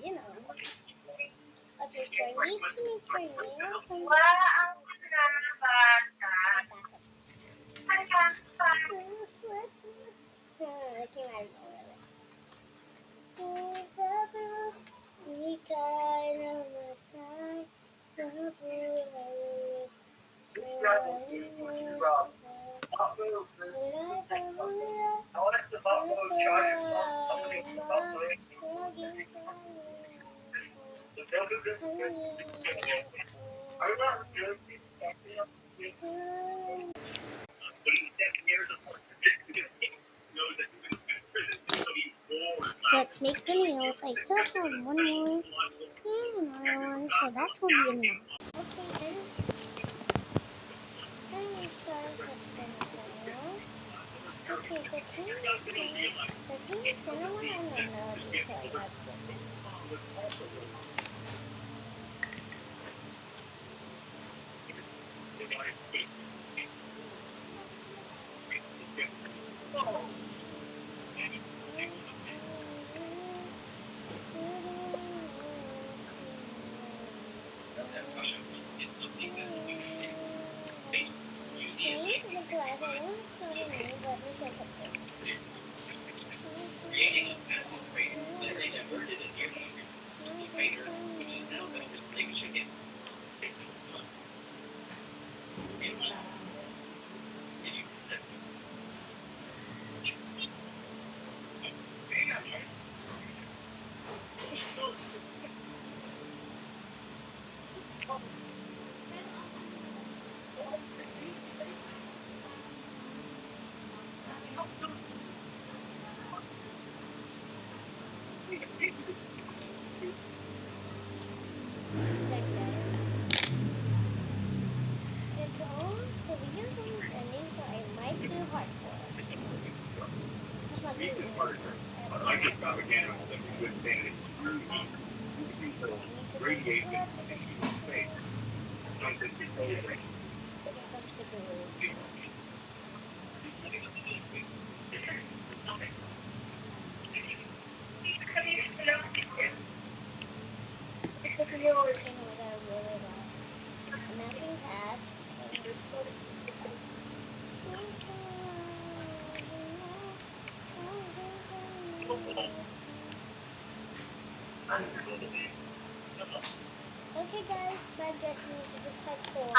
you know. Okay, so I need to make your nails and looking at we got on the time. So let's make the nails. I still have one more and another one, so that will be enough. Okay, and we start with the nails. Okay, the teeny cinnamon and the melody, so I got good. It's almost the video is ending, so I might do hardcore. That's not really hard. I just got again. Radiation. Nothing passed. Okay guys, bye guys, we need to do part 4.